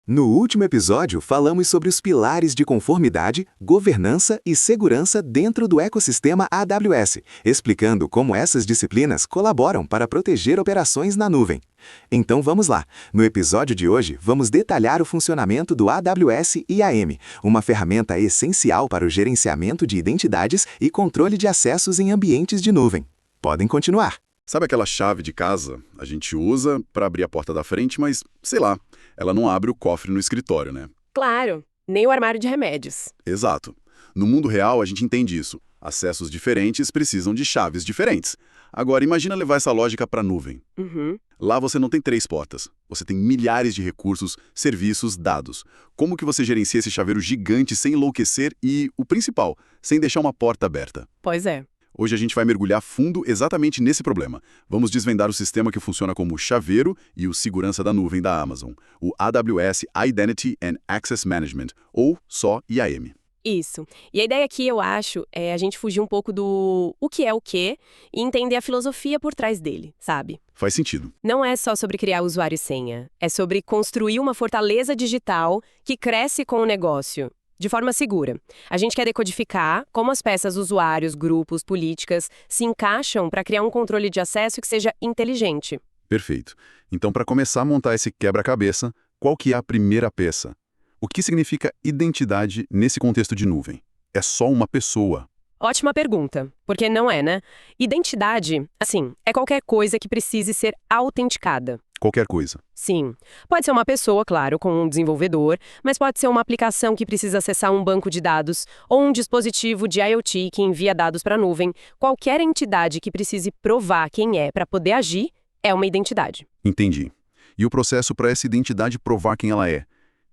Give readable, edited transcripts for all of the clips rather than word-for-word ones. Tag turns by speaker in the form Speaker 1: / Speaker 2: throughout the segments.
Speaker 1: No último episódio, falamos sobre os pilares de conformidade, governança e segurança dentro do ecossistema AWS, explicando como essas disciplinas colaboram para proteger operações na nuvem. Então vamos lá. No episódio de hoje, vamos detalhar o funcionamento do AWS IAM, uma ferramenta essencial para o gerenciamento de identidades e controle de acessos em ambientes de nuvem. Podem continuar.
Speaker 2: Sabe aquela chave de casa? A gente usa para abrir a porta da frente, mas, sei lá, ela não abre o cofre no escritório, né?
Speaker 3: Claro, nem o armário de remédios.
Speaker 2: Exato. No mundo real, a gente entende isso. Acessos diferentes precisam de chaves diferentes. Agora, imagina levar essa lógica para a nuvem. Lá você não tem 3 portas. Você tem milhares de recursos, serviços, dados. Como que você gerencia esse chaveiro gigante sem enlouquecer e, o principal, sem deixar uma porta aberta?
Speaker 3: Pois é.
Speaker 2: Hoje a gente vai mergulhar fundo exatamente nesse problema. Vamos desvendar o sistema que funciona como chaveiro e o segurança da nuvem da Amazon, o AWS Identity and Access Management, ou só IAM.
Speaker 3: Isso. E a ideia aqui, eu acho, é a gente fugir um pouco do o que é o quê e entender a filosofia por trás dele, sabe?
Speaker 2: Faz sentido.
Speaker 3: Não é só sobre criar usuário e senha. É sobre construir uma fortaleza digital que cresce com o negócio, de forma segura. A gente quer decodificar como as peças usuários, grupos, políticas se encaixam para criar um controle de acesso que seja inteligente.
Speaker 2: Perfeito. Então, para começar a montar esse quebra-cabeça, qual que é a primeira peça? O que significa identidade nesse contexto de nuvem? É só uma pessoa.
Speaker 3: Ótima pergunta, porque não é, né? Identidade, assim, é qualquer coisa que precise ser autenticada.
Speaker 2: Qualquer coisa.
Speaker 3: Sim. Pode ser uma pessoa, claro, com um desenvolvedor, mas pode ser uma aplicação que precisa acessar um banco de dados ou um dispositivo de IoT que envia dados para a nuvem. Qualquer entidade que precise provar quem é para poder agir é uma identidade.
Speaker 2: Entendi. E o processo para essa identidade provar quem ela é?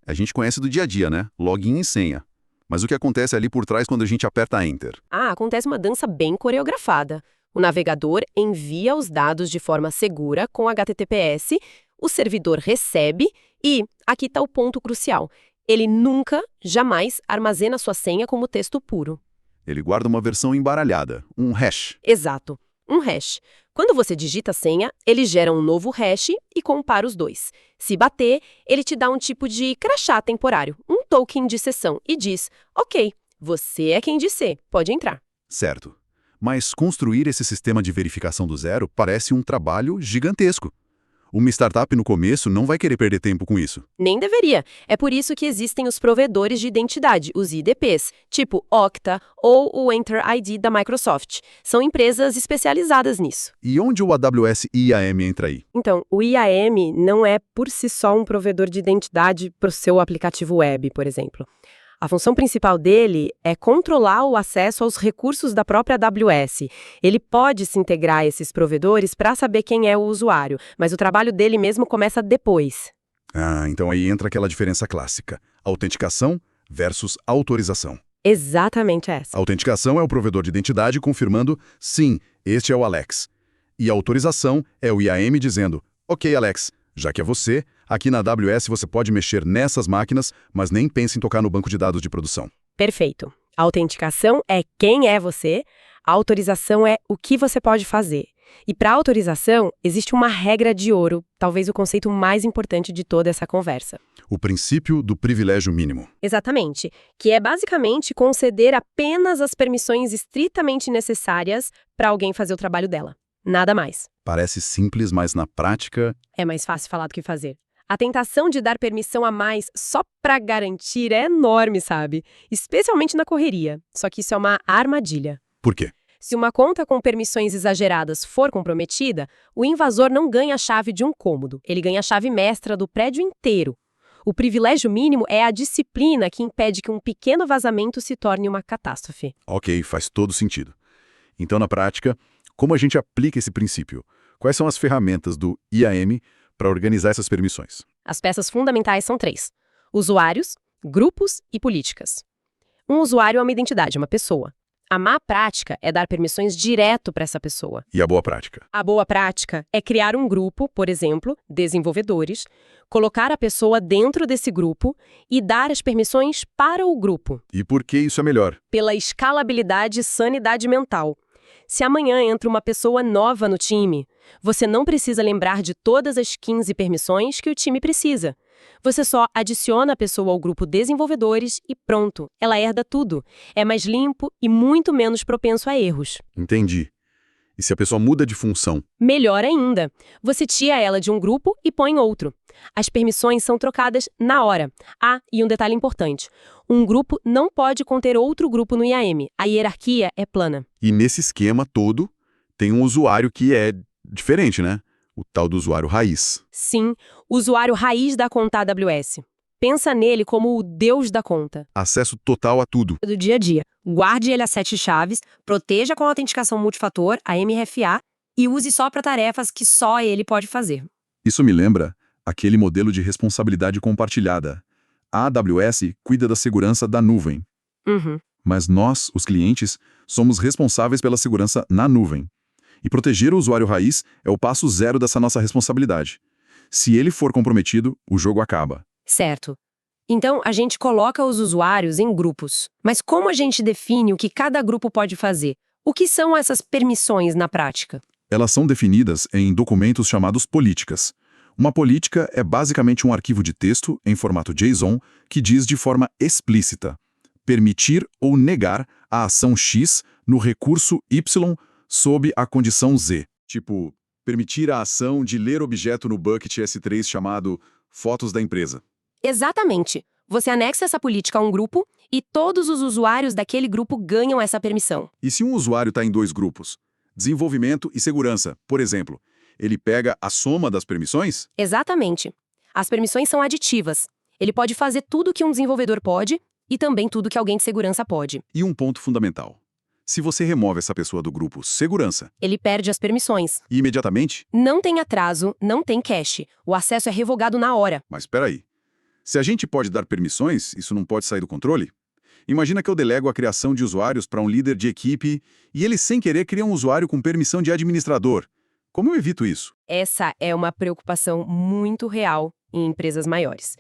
Speaker 2: A gente conhece do dia a dia, né? Login e senha. Mas o que acontece ali por trás quando a gente aperta Enter?
Speaker 3: Acontece uma dança bem coreografada. O navegador envia os dados de forma segura com HTTPS, o servidor recebe e, aqui está o ponto crucial, ele nunca, jamais armazena sua senha como texto puro.
Speaker 2: Ele guarda uma versão embaralhada, um hash.
Speaker 3: Exato, um hash. Quando você digita a senha, ele gera um novo hash e compara os dois. Se bater, ele te dá um tipo de crachá temporário, um token de sessão, e diz, ok, você é quem disse, pode entrar.
Speaker 2: Certo. Mas construir esse sistema de verificação do zero parece um trabalho gigantesco. Uma startup no começo não vai querer perder tempo com isso.
Speaker 3: Nem deveria. É por isso que existem os provedores de identidade, os IDPs, tipo Okta ou o Enter ID da Microsoft. São empresas especializadas nisso.
Speaker 2: E onde o AWS IAM entra aí?
Speaker 3: Então, o IAM não é por si só um provedor de identidade para o seu aplicativo web, por exemplo. A função principal dele é controlar o acesso aos recursos da própria AWS. Ele pode se integrar a esses provedores para saber quem é o usuário, mas o trabalho dele mesmo começa depois.
Speaker 2: Então aí entra aquela diferença clássica. Autenticação versus autorização.
Speaker 3: Exatamente essa.
Speaker 2: A autenticação é o provedor de identidade confirmando, sim, este é o Alex. E a autorização é o IAM dizendo, ok, Alex, já que é você, aqui na AWS você pode mexer nessas máquinas, mas nem pense em tocar no banco de dados de produção.
Speaker 3: Perfeito. A autenticação é quem é você, a autorização é o que você pode fazer. E para a autorização, existe uma regra de ouro, talvez o conceito mais importante de toda essa conversa.
Speaker 2: O princípio do privilégio mínimo.
Speaker 3: Exatamente, que é basicamente conceder apenas as permissões estritamente necessárias para alguém fazer o trabalho dela. Nada mais.
Speaker 2: Parece simples, mas na prática...
Speaker 3: É mais fácil falar do que fazer. A tentação de dar permissão a mais só para garantir é enorme, sabe? Especialmente na correria. Só que isso é uma armadilha.
Speaker 2: Por quê?
Speaker 3: Se uma conta com permissões exageradas for comprometida, o invasor não ganha a chave de um cômodo. Ele ganha a chave mestra do prédio inteiro. O privilégio mínimo é a disciplina que impede que um pequeno vazamento se torne uma catástrofe.
Speaker 2: Ok, faz todo sentido. Então, na prática, como a gente aplica esse princípio? Quais são as ferramentas do IAM para organizar essas permissões?
Speaker 3: As peças fundamentais são 3. Usuários, grupos e políticas. Um usuário é uma identidade, uma pessoa. A má prática é dar permissões direto para essa pessoa.
Speaker 2: E a boa prática?
Speaker 3: A boa prática é criar um grupo, por exemplo, desenvolvedores, colocar a pessoa dentro desse grupo e dar as permissões para o grupo.
Speaker 2: E por que isso é melhor?
Speaker 3: Pela escalabilidade e sanidade mental. Se amanhã entra uma pessoa nova no time, você não precisa lembrar de todas as 15 permissões que o time precisa. Você só adiciona a pessoa ao grupo desenvolvedores e pronto, ela herda tudo. É mais limpo e muito menos propenso a erros.
Speaker 2: Entendi. E se a pessoa muda de função?
Speaker 3: Melhor ainda, você tira ela de um grupo e põe em outro. As permissões são trocadas na hora. Ah, e um detalhe importante. Um grupo não pode conter outro grupo no IAM. A hierarquia é plana.
Speaker 2: E nesse esquema todo, tem um usuário que é diferente, né? O tal do usuário raiz.
Speaker 3: Sim, o usuário raiz da conta AWS. Pensa nele como o deus da conta.
Speaker 2: Acesso total a tudo.
Speaker 3: Do dia a dia. Guarde ele a 7 chaves, proteja com a autenticação multifator, a MFA, e use só para tarefas que só ele pode fazer.
Speaker 2: Isso me lembra aquele modelo de responsabilidade compartilhada. A AWS cuida da segurança da nuvem.
Speaker 3: Uhum.
Speaker 2: Mas nós, os clientes, somos responsáveis pela segurança na nuvem. E proteger o usuário raiz é o passo zero dessa nossa responsabilidade. Se ele for comprometido, o jogo acaba.
Speaker 3: Certo. Então, a gente coloca os usuários em grupos. Mas como a gente define o que cada grupo pode fazer? O que são essas permissões na prática?
Speaker 2: Elas são definidas em documentos chamados políticas. Uma política é basicamente um arquivo de texto em formato JSON que diz de forma explícita permitir ou negar a ação X no recurso Y sob a condição Z. Tipo, permitir a ação de ler objeto no bucket S3 chamado fotos da empresa.
Speaker 3: Exatamente. Você anexa essa política a um grupo e todos os usuários daquele grupo ganham essa permissão.
Speaker 2: E se um usuário está em dois grupos? Desenvolvimento e segurança, por exemplo. Ele pega a soma das permissões?
Speaker 3: Exatamente. As permissões são aditivas. Ele pode fazer tudo que um desenvolvedor pode e também tudo que alguém de segurança pode.
Speaker 2: E um ponto fundamental. Se você remove essa pessoa do grupo segurança,
Speaker 3: Ele perde as permissões.
Speaker 2: e imediatamente...
Speaker 3: Não tem atraso, não tem cache. O acesso é revogado na hora.
Speaker 2: Mas espera aí. Se a gente pode dar permissões, isso não pode sair do controle? Imagina que eu delego a criação de usuários para um líder de equipe e ele, sem querer, cria um usuário com permissão de administrador. Como eu evito isso?
Speaker 3: Essa é uma preocupação muito real em empresas maiores.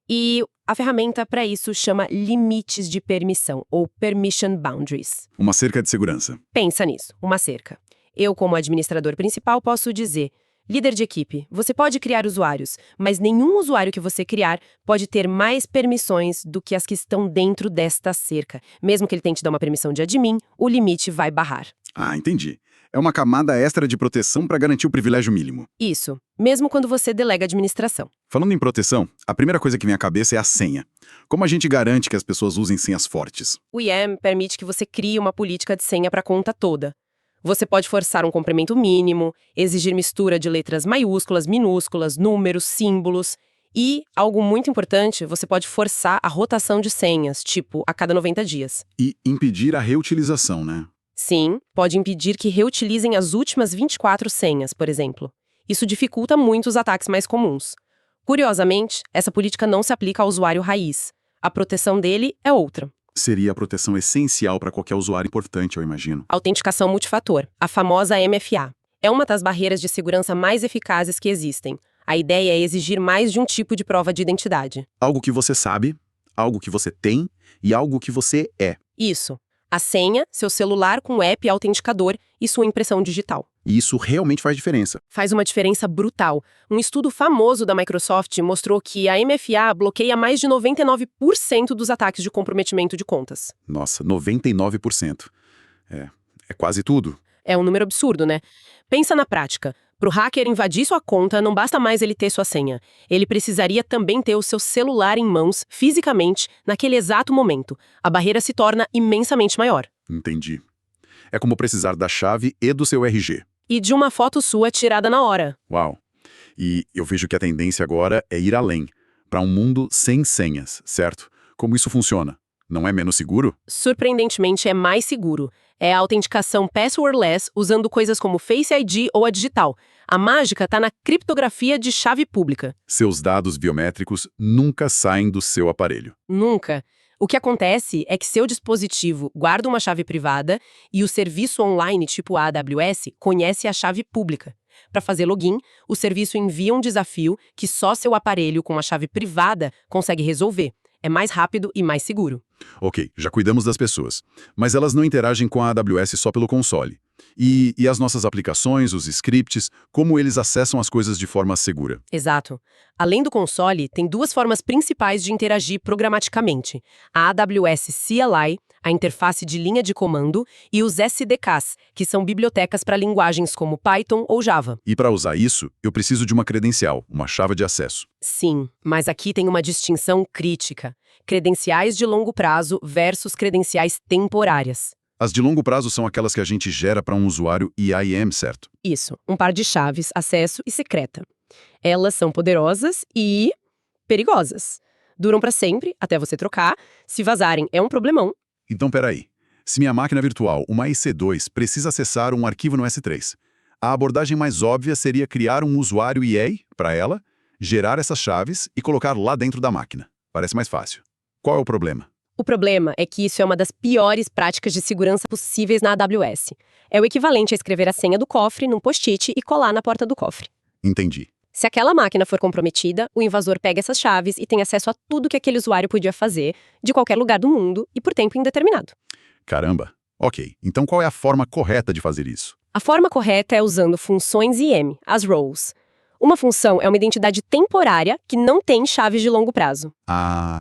Speaker 3: E a ferramenta para isso chama limites de permissão, ou Permission Boundaries.
Speaker 2: Uma cerca de segurança.
Speaker 3: Pensa nisso, uma cerca. Eu, como administrador principal, posso dizer: líder de equipe, você pode criar usuários, mas nenhum usuário que você criar pode ter mais permissões do que as que estão dentro desta cerca. Mesmo que ele tente dar uma permissão de admin, o limite vai barrar.
Speaker 2: Ah, entendi. É uma camada extra de proteção para garantir o privilégio mínimo.
Speaker 3: Isso, mesmo quando você delega administração.
Speaker 2: Falando em proteção, a primeira coisa que vem à cabeça é a senha. Como a gente garante que as pessoas usem senhas fortes?
Speaker 3: O IAM permite que você crie uma política de senha para a conta toda. Você pode forçar um comprimento mínimo, exigir mistura de letras maiúsculas, minúsculas, números, símbolos. E, algo muito importante, você pode forçar a rotação de senhas, tipo, a cada 90 dias.
Speaker 2: E impedir a reutilização, né?
Speaker 3: Sim, pode impedir que reutilizem as últimas 24 senhas, por exemplo. Isso dificulta muito os ataques mais comuns. Curiosamente, essa política não se aplica ao usuário raiz. A proteção dele é outra.
Speaker 2: Seria a proteção essencial para qualquer usuário importante, eu imagino.
Speaker 3: Autenticação multifator, a famosa MFA. É uma das barreiras de segurança mais eficazes que existem. A ideia é exigir mais de um tipo de prova de identidade.
Speaker 2: Algo que você sabe, algo que você tem e algo que você é.
Speaker 3: Isso. A senha, seu celular com app autenticador e sua impressão digital.
Speaker 2: E isso realmente faz diferença.
Speaker 3: Faz uma diferença brutal. Um estudo famoso da Microsoft mostrou que a MFA bloqueia mais de 99% dos ataques de comprometimento de contas.
Speaker 2: Nossa, 99%. É quase tudo.
Speaker 3: É um número absurdo, né? Pensa na prática. Para o hacker invadir sua conta, não basta mais ele ter sua senha. Ele precisaria também ter o seu celular em mãos, fisicamente, naquele exato momento. A barreira se torna imensamente maior.
Speaker 2: Entendi. É como precisar da chave e do seu RG.
Speaker 3: E de uma foto sua tirada na hora.
Speaker 2: Uau! E eu vejo que a tendência agora é ir além, para um mundo sem senhas, certo? Como isso funciona? Não é menos seguro?
Speaker 3: Surpreendentemente, é mais seguro. É a autenticação passwordless, usando coisas como Face ID ou a digital. A mágica está na criptografia de chave pública.
Speaker 2: Seus dados biométricos nunca saem do seu aparelho.
Speaker 3: Nunca. O que acontece é que seu dispositivo guarda uma chave privada e o serviço online tipo a AWS conhece a chave pública. Para fazer login, o serviço envia um desafio que só seu aparelho com a chave privada consegue resolver. É mais rápido e mais seguro.
Speaker 2: Ok, já cuidamos das pessoas. Mas elas não interagem com a AWS só pelo console. E as nossas aplicações, os scripts, como eles acessam as coisas de forma segura?
Speaker 3: Exato. Além do console, tem duas formas principais de interagir programaticamente: a AWS CLI, a interface de linha de comando, e os SDKs, que são bibliotecas para linguagens como Python ou Java.
Speaker 2: E para usar isso, eu preciso de uma credencial, uma chave de acesso.
Speaker 3: Sim, mas aqui tem uma distinção crítica: credenciais de longo prazo versus credenciais temporárias.
Speaker 2: As de longo prazo são aquelas que a gente gera para um usuário IAM, certo?
Speaker 3: Isso, um par de chaves, acesso e secreta. Elas são poderosas e perigosas. Duram para sempre, até você trocar. Se vazarem, é um problemão.
Speaker 2: Então, peraí. Se minha máquina virtual, uma EC2, precisa acessar um arquivo no S3, a abordagem mais óbvia seria criar um usuário EA para ela, gerar essas chaves e colocar lá dentro da máquina. Parece mais fácil. Qual é o problema?
Speaker 3: O problema é que isso é uma das piores práticas de segurança possíveis na AWS. É o equivalente a escrever a senha do cofre num post-it e colar na porta do cofre.
Speaker 2: Entendi.
Speaker 3: Se aquela máquina for comprometida, o invasor pega essas chaves e tem acesso a tudo que aquele usuário podia fazer, de qualquer lugar do mundo e por tempo indeterminado.
Speaker 2: Caramba. Ok, então qual é a forma correta de fazer isso?
Speaker 3: A forma correta é usando funções IAM, as roles. Uma função é uma identidade temporária que não tem chaves de longo prazo.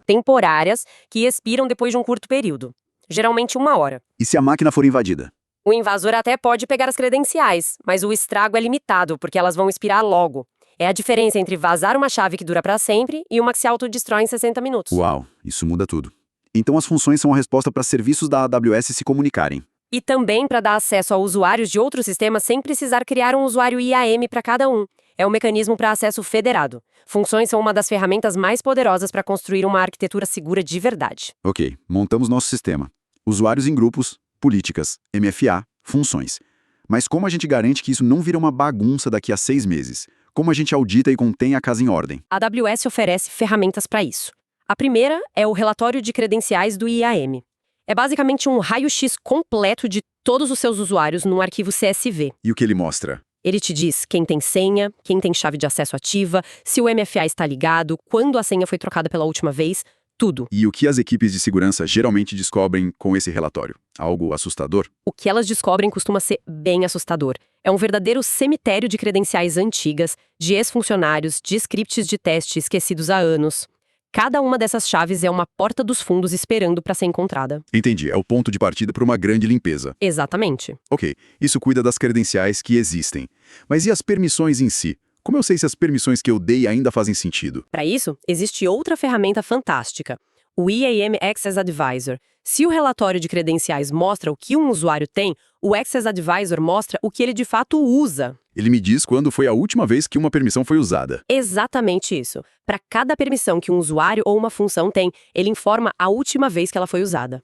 Speaker 3: Temporárias que expiram depois de um curto período, geralmente 1 hora.
Speaker 2: E se a máquina for invadida?
Speaker 3: O invasor até pode pegar as credenciais, mas o estrago é limitado porque elas vão expirar logo. É a diferença entre vazar uma chave que dura para sempre e uma que se autodestrói em 60 minutos.
Speaker 2: Uau, isso muda tudo. Então as funções são a resposta para serviços da AWS se comunicarem.
Speaker 3: E também para dar acesso a usuários de outros sistemas sem precisar criar um usuário IAM para cada um. É um mecanismo para acesso federado. Funções são uma das ferramentas mais poderosas para construir uma arquitetura segura de verdade.
Speaker 2: Ok, montamos nosso sistema. Usuários em grupos, políticas, MFA, funções. Mas como a gente garante que isso não vira uma bagunça daqui a 6 meses? Como a gente audita e contém a casa em ordem?
Speaker 3: A AWS oferece ferramentas para isso. A primeira é o relatório de credenciais do IAM. É basicamente um raio-x completo de todos os seus usuários num arquivo CSV.
Speaker 2: E o que ele mostra?
Speaker 3: Ele te diz quem tem senha, quem tem chave de acesso ativa, se o MFA está ligado, quando a senha foi trocada pela última vez, tudo.
Speaker 2: E o que as equipes de segurança geralmente descobrem com esse relatório? Algo assustador?
Speaker 3: O que elas descobrem costuma ser bem assustador. É um verdadeiro cemitério de credenciais antigas, de ex-funcionários, de scripts de teste esquecidos há anos. Cada uma dessas chaves é uma porta dos fundos esperando para ser encontrada.
Speaker 2: Entendi, é o ponto de partida para uma grande limpeza.
Speaker 3: Exatamente.
Speaker 2: Ok, isso cuida das credenciais que existem. Mas e as permissões em si? Como eu sei se as permissões que eu dei ainda fazem sentido?
Speaker 3: Para isso, existe outra ferramenta fantástica, o IAM Access Advisor. Se o relatório de credenciais mostra o que um usuário tem, o Access Advisor mostra o que ele de fato usa.
Speaker 2: Ele me diz quando foi a última vez que uma permissão foi usada.
Speaker 3: Exatamente isso. Para cada permissão que um usuário ou uma função tem, ele informa a última vez que ela foi usada.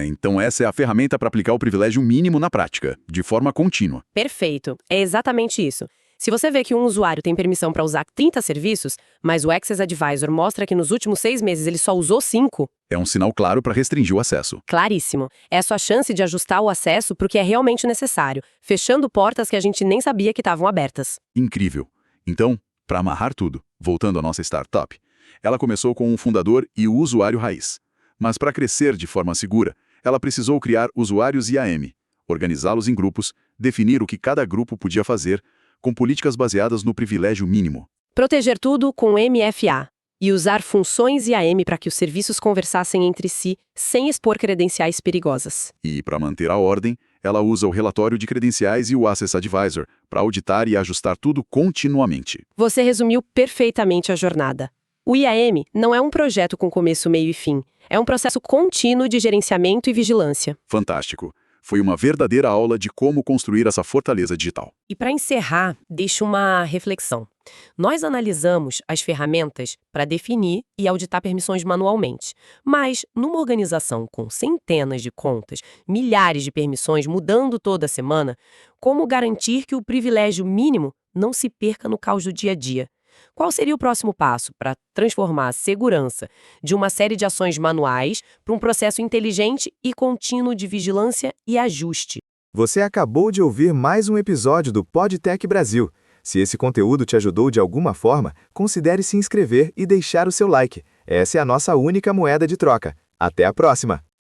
Speaker 2: Então essa é a ferramenta para aplicar o privilégio mínimo na prática, de forma contínua.
Speaker 3: Perfeito. É exatamente isso. Se você vê que um usuário tem permissão para usar 30 serviços, mas o Access Advisor mostra que nos últimos 6 meses ele só usou 5,
Speaker 2: é um sinal claro para restringir o acesso.
Speaker 3: Claríssimo. É a sua chance de ajustar o acesso para o que é realmente necessário, fechando portas que a gente nem sabia que estavam abertas.
Speaker 2: Incrível. Então, para amarrar tudo, voltando à nossa startup, ela começou com um fundador e o usuário raiz. Mas para crescer de forma segura, ela precisou criar usuários IAM, organizá-los em grupos, definir o que cada grupo podia fazer, com políticas baseadas no privilégio mínimo.
Speaker 3: Proteger tudo com MFA e usar funções IAM para que os serviços conversassem entre si sem expor credenciais perigosas.
Speaker 2: E, para manter a ordem, ela usa o relatório de credenciais e o Access Advisor para auditar e ajustar tudo continuamente.
Speaker 3: Você resumiu perfeitamente a jornada. O IAM não é um projeto com começo, meio e fim. É um processo contínuo de gerenciamento e vigilância.
Speaker 2: Fantástico. Foi uma verdadeira aula de como construir essa fortaleza digital.
Speaker 3: E para encerrar, deixo uma reflexão. Nós analisamos as ferramentas para definir e auditar permissões manualmente. Mas, numa organização com centenas de contas, milhares de permissões mudando toda semana, como garantir que o privilégio mínimo não se perca no caos do dia a dia? Qual seria o próximo passo para transformar a segurança de uma série de ações manuais para um processo inteligente e contínuo de vigilância e ajuste?
Speaker 1: Você acabou de ouvir mais um episódio do PodTech Brasil. Se esse conteúdo te ajudou de alguma forma, considere se inscrever e deixar o seu like. Essa é a nossa única moeda de troca. Até a próxima!